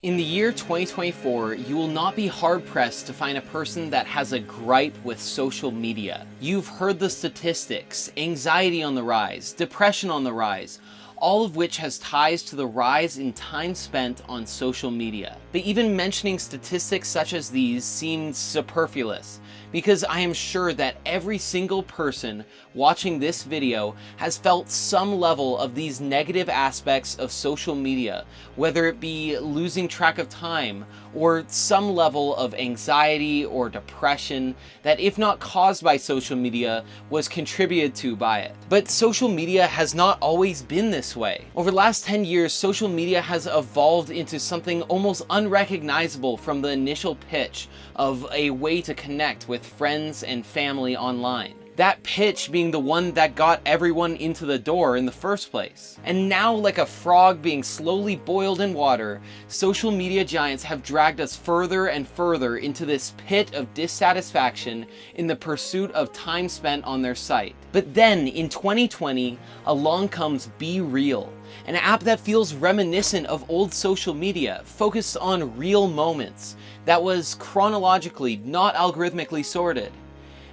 In the year 2024, you will not be hard-pressed to find a person that has a gripe with social media. You've heard the statistics: anxiety on the rise, depression on the rise, all of which has ties to the rise in time spent on social media. But even mentioning statistics such as these seems superfluous, because I am sure that every single person watching this video has felt some level of these negative aspects of social media, whether it be losing track of time or some level of anxiety or depression that, if not caused by social media, was contributed to by it. But social media has not always been this way. Over the last 10 years, social media has evolved into something almost unrecognizable from the initial pitch of a way to connect with friends and family online. That pitch being the one that got everyone into the door in the first place. And now, like a frog being slowly boiled in water, social media giants have dragged us further and further into this pit of dissatisfaction in the pursuit of time spent on their site. But then, in 2020, along comes BeREAL, an app that feels reminiscent of old social media, focused on real moments, that was chronologically, not algorithmically sorted.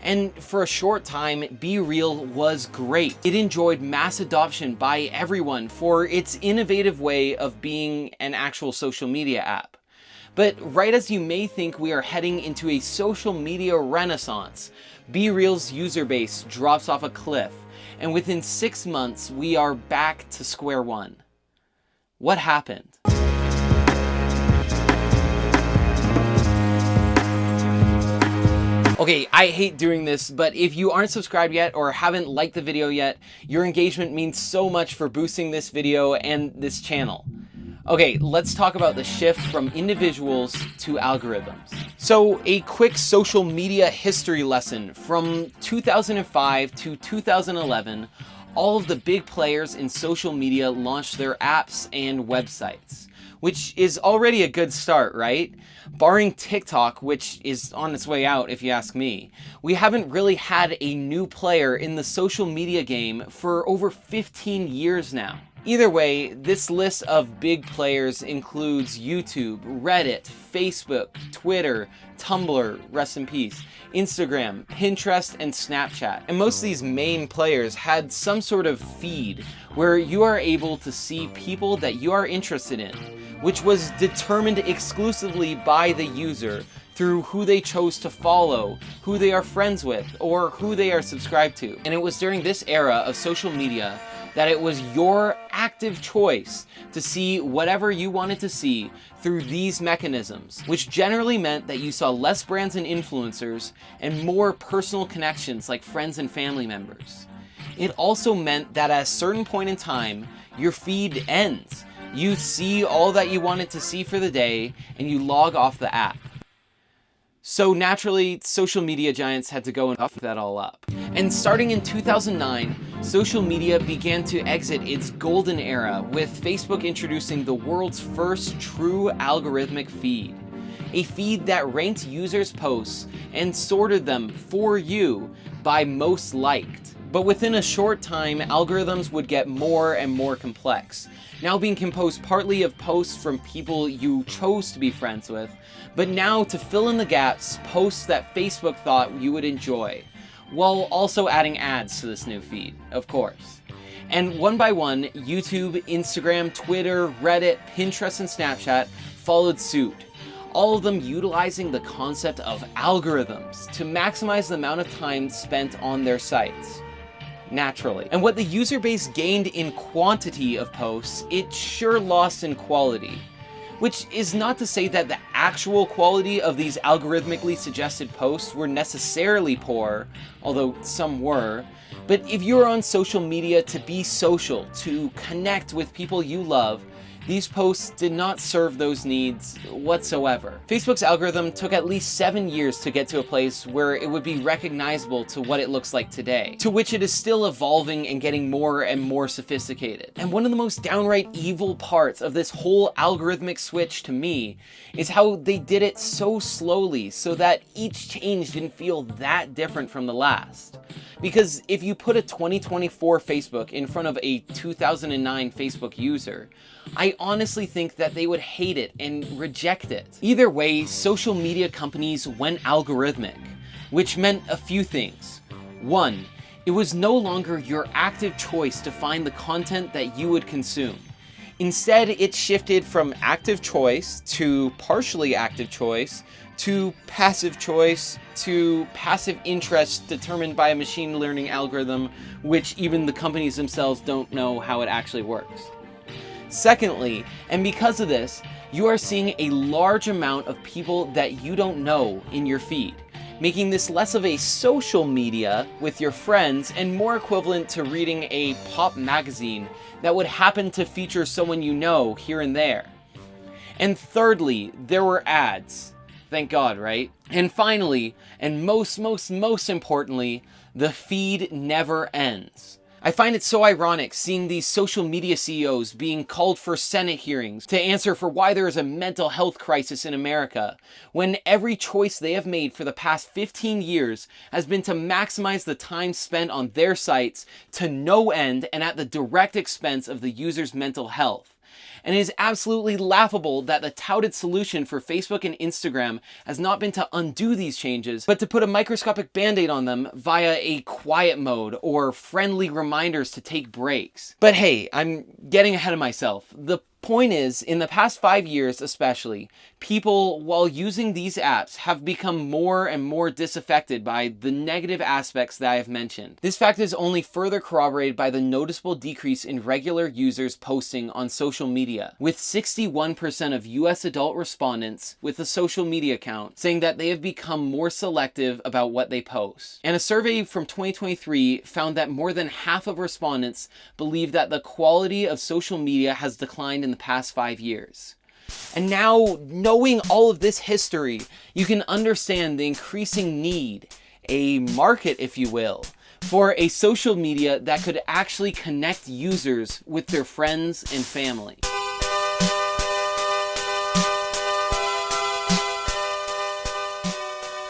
And for a short time, BeReal was great. It enjoyed mass adoption by everyone for its innovative way of being an actual social media app. But right as you may think we are heading into a social media renaissance, BeReal's user base drops off a cliff, and within 6 months, we are back to square one. What happened? Okay, I hate doing this, but if you aren't subscribed yet or haven't liked the video yet, your engagement means so much for boosting this video and this channel. Okay, let's talk about the shift from individuals to algorithms. So, a quick social media history lesson. From 2005 to 2011, all of the big players in social media launched their apps and websites, which is already a good start, right? Barring TikTok, which is on its way out if you ask me, we haven't really had a new player in the social media game for over 15 years now. Either way, this list of big players includes YouTube, Reddit, Facebook, Twitter, Tumblr, rest in peace, Instagram, Pinterest, and Snapchat. And most of these main players had some sort of feed where you are able to see people that you are interested in, which was determined exclusively by the user through who they chose to follow, who they are friends with, or who they are subscribed to. And it was during this era of social media that it was your active choice to see whatever you wanted to see through these mechanisms, which generally meant that you saw less brands and influencers and more personal connections like friends and family members. It also meant that at a certain point in time, your feed ends. You see all that you wanted to see for the day and you log off the app. So naturally, social media giants had to go and fuck that all up. And starting in 2009, social media began to exit its golden era, with Facebook introducing the world's first true algorithmic feed. A feed that ranked users' posts and sorted them for you by most liked. But within a short time, algorithms would get more and more complex, now being composed partly of posts from people you chose to be friends with, but now to fill in the gaps, posts that Facebook thought you would enjoy, while also adding ads to this new feed, of course. And one by one, YouTube, Instagram, Twitter, Reddit, Pinterest, and Snapchat followed suit, all of them utilizing the concept of algorithms to maximize the amount of time spent on their sites. Naturally. And what the user base gained in quantity of posts, it sure lost in quality. Which is not to say that the actual quality of these algorithmically suggested posts were necessarily poor, although some were. But if you're on social media to be social, to connect with people you love, these posts did not serve those needs whatsoever. Facebook's algorithm took at least 7 years to get to a place where it would be recognizable to what it looks like today, to which it is still evolving and getting more and more sophisticated. And one of the most downright evil parts of this whole algorithmic switch to me is how they did it so slowly so that each change didn't feel that different from the last. Because if you put a 2024 Facebook in front of a 2009 Facebook user, I honestly think that they would hate it and reject it. Either way, social media companies went algorithmic, which meant a few things. One, it was no longer your active choice to find the content that you would consume. Instead, it shifted from active choice to partially active choice to passive choice to passive interest determined by a machine learning algorithm, which even the companies themselves don't know how it actually works. Secondly, and because of this, you are seeing a large amount of people that you don't know in your feed, making this less of a social media with your friends and more equivalent to reading a pop magazine that would happen to feature someone you know here and there. And thirdly, there were ads. Thank God, right? And finally, and most importantly, the feed never ends. I find it so ironic seeing these social media CEOs being called for Senate hearings to answer for why there is a mental health crisis in America, when every choice they have made for the past 15 years has been to maximize the time spent on their sites to no end and at the direct expense of the user's mental health. And it is absolutely laughable that the touted solution for Facebook and Instagram has not been to undo these changes, but to put a microscopic band-aid on them via a quiet mode or friendly reminders to take breaks. But hey, I'm getting ahead of myself. The point is, in the past 5 years especially, people, while using these apps, have become more and more disaffected by the negative aspects that I have mentioned. This fact is only further corroborated by the noticeable decrease in regular users posting on social media, with 61% of US adult respondents with a social media account saying that they have become more selective about what they post. And a survey from 2023 found that more than half of respondents believe that the quality of social media has declined in the past 5 years. And now, knowing all of this history, you can understand the increasing need, a market if you will, for a social media that could actually connect users with their friends and family.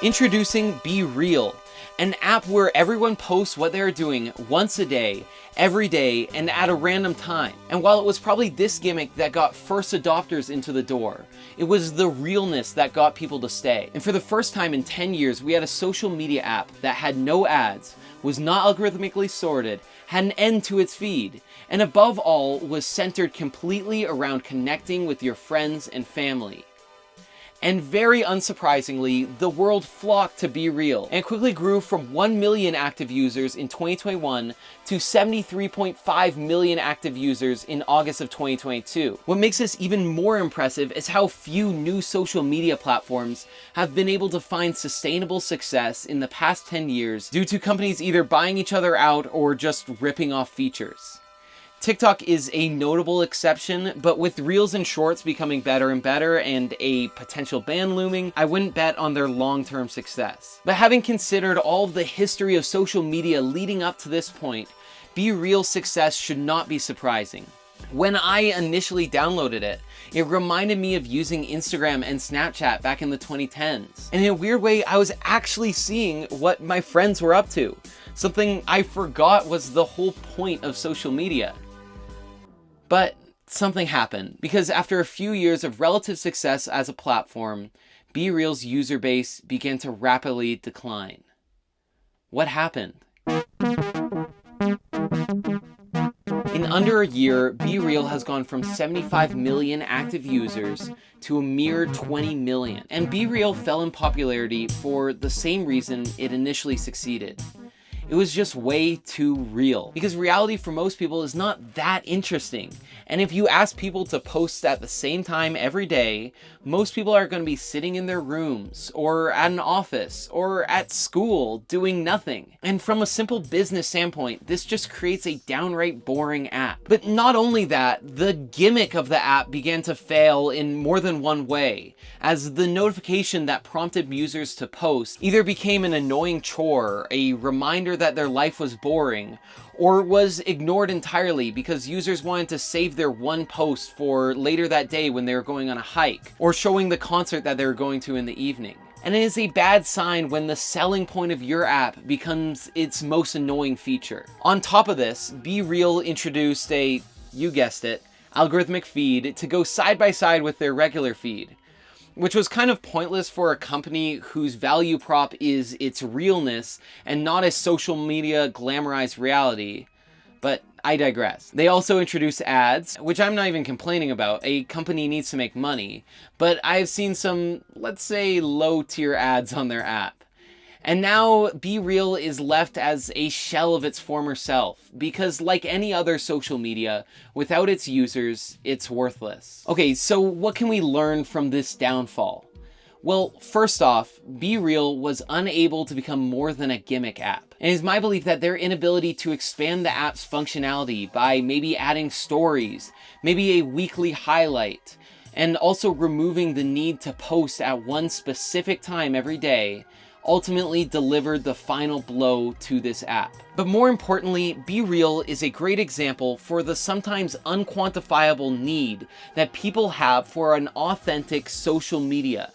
Introducing BeREAL, an app where everyone posts what they're doing once a day, every day, and at a random time. And while it was probably this gimmick that got first adopters into the door, it was the realness that got people to stay. And for the first time in 10 years, we had a social media app that had no ads, was not algorithmically sorted, had an end to its feed, and above all, was centered completely around connecting with your friends and family. And very unsurprisingly, the world flocked to BeReal and quickly grew from 1 million active users in 2021 to 73.5 million active users in August of 2022. What makes this even more impressive is how few new social media platforms have been able to find sustainable success in the past 10 years due to companies either buying each other out or just ripping off features. TikTok is a notable exception, but with Reels and Shorts becoming better and better and a potential ban looming, I wouldn't bet on their long-term success. But having considered all of the history of social media leading up to this point, BeReal's success should not be surprising. When I initially downloaded it, it reminded me of using Instagram and Snapchat back in the 2010s. And in a weird way, I was actually seeing what my friends were up to, something I forgot was the whole point of social media. But something happened, because after a few years of relative success as a platform, BeReal's user base began to rapidly decline. What happened? In under a year, BeReal has gone from 75 million active users to a mere 20 million. And BeReal fell in popularity for the same reason it initially succeeded. It was just way too real. Because reality for most people is not that interesting. And if you ask people to post at the same time every day, most people are going to be sitting in their rooms, or at an office, or at school, doing nothing. And from a simple business standpoint, this just creates a downright boring app. But not only that, the gimmick of the app began to fail in more than one way, as the notification that prompted users to post either became an annoying chore, a reminder that their life was boring, or was ignored entirely because users wanted to save their one post for later that day when they were going on a hike, or showing the concert that they were going to in the evening. And it is a bad sign when the selling point of your app becomes its most annoying feature. On top of this, BeReal introduced a, you guessed it, algorithmic feed to go side by side with their regular feed, which was kind of pointless for a company whose value prop is its realness and not a social media glamorized reality. But I digress. They also introduced ads, which I'm not even complaining about. A company needs to make money, but I've seen some, let's say, low tier ads on their app. And now BeReal is left as a shell of its former self, because like any other social media, without its users, it's worthless. Okay, so what can we learn from this downfall? Well, first off, BeReal was unable to become more than a gimmick app. And it's my belief that their inability to expand the app's functionality by maybe adding stories, maybe a weekly highlight, and also removing the need to post at one specific time every day, ultimately delivered the final blow to this app. But more importantly, BeReal is a great example for the sometimes unquantifiable need that people have for an authentic social media.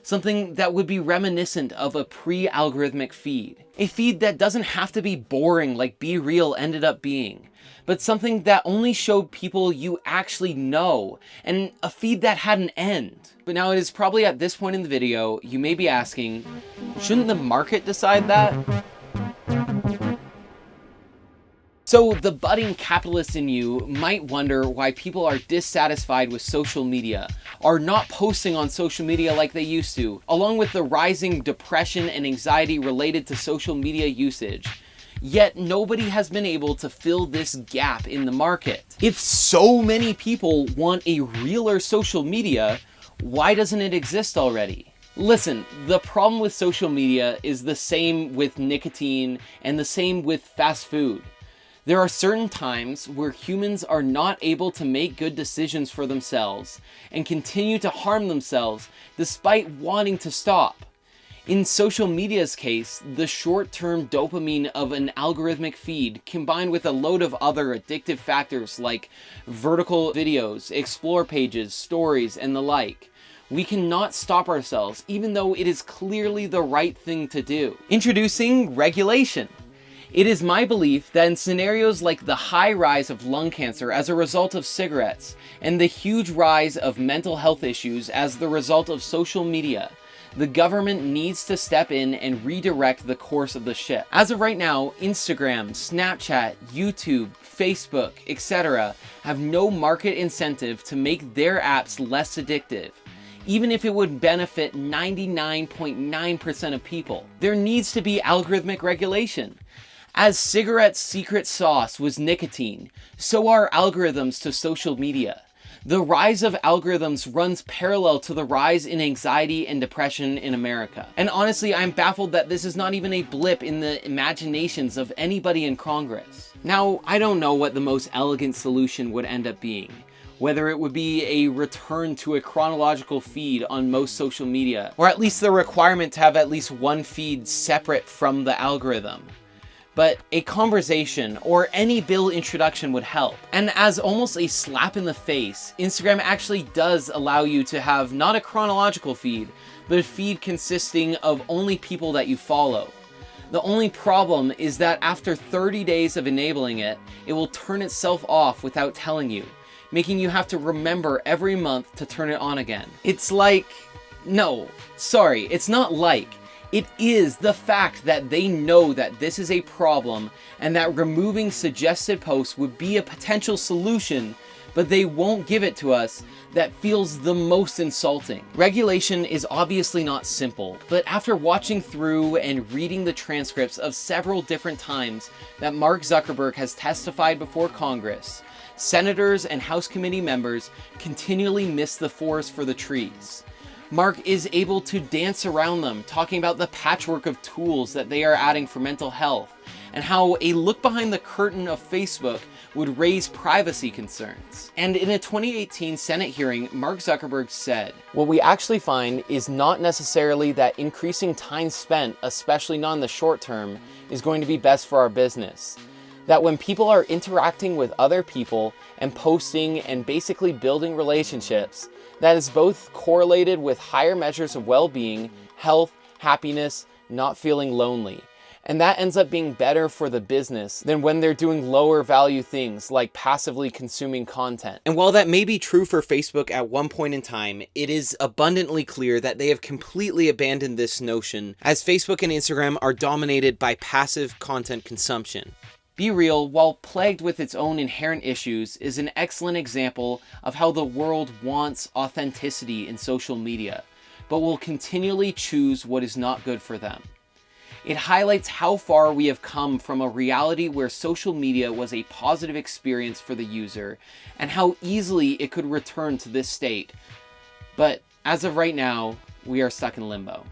Something that would be reminiscent of a pre-algorithmic feed. A feed that doesn't have to be boring like BeReal ended up being, but something that only showed people you actually know, and a feed that had an end. But now it is probably at this point in the video, you may be asking, shouldn't the market decide that? So the budding capitalist in you might wonder why people are dissatisfied with social media, are not posting on social media like they used to, along with the rising depression and anxiety related to social media usage. Yet nobody has been able to fill this gap in the market. If so many people want a realer social media, why doesn't it exist already? Listen, the problem with social media is the same with nicotine and the same with fast food. There are certain times where humans are not able to make good decisions for themselves and continue to harm themselves despite wanting to stop. In social media's case, the short-term dopamine of an algorithmic feed combined with a load of other addictive factors like vertical videos, explore pages, stories, and the like. We cannot stop ourselves even though it is clearly the right thing to do. Introducing regulation. It is my belief that in scenarios like the high rise of lung cancer as a result of cigarettes and the huge rise of mental health issues as the result of social media, the government needs to step in and redirect the course of the ship. As of right now, Instagram, Snapchat, YouTube, Facebook, etc. have no market incentive to make their apps less addictive, even if it would benefit 99.9% of people. There needs to be algorithmic regulation. As cigarettes' secret sauce was nicotine, so are algorithms to social media. The rise of algorithms runs parallel to the rise in anxiety and depression in America. And honestly, I'm baffled that this is not even a blip in the imaginations of anybody in Congress. Now, I don't know what the most elegant solution would end up being. Whether it would be a return to a chronological feed on most social media, or at least the requirement to have at least one feed separate from the algorithm. But a conversation or any bill introduction would help. And as almost a slap in the face, Instagram actually does allow you to have not a chronological feed, but a feed consisting of only people that you follow. The only problem is that after 30 days of enabling it, it will turn itself off without telling you, making you have to remember every month to turn it on again. It's like, no, sorry, it's not like. It is the fact that they know that this is a problem and that removing suggested posts would be a potential solution, but they won't give it to us, that feels the most insulting. Regulation is obviously not simple, but after watching through and reading the transcripts of several different times that Mark Zuckerberg has testified before Congress, senators and House committee members continually miss the forest for the trees. Mark is able to dance around them, talking about the patchwork of tools that they are adding for mental health, and how a look behind the curtain of Facebook would raise privacy concerns. And in a 2018 Senate hearing, Mark Zuckerberg said, "What we actually find is not necessarily that increasing time spent, especially not in the short term, is going to be best for our business. That when people are interacting with other people and posting and basically building relationships, that is both correlated with higher measures of well-being health, happiness, not feeling lonely. And that ends up being better for the business than when they're doing lower value things like passively consuming content. And while that may be true for Facebook at one point in time, it is abundantly clear that they have completely abandoned this notion, as Facebook and Instagram are dominated by passive content consumption. BeReal, while plagued with its own inherent issues, is an excellent example of how the world wants authenticity in social media, but will continually choose what is not good for them. It highlights how far we have come from a reality where social media was a positive experience for the user, and how easily it could return to this state. But as of right now, we are stuck in limbo.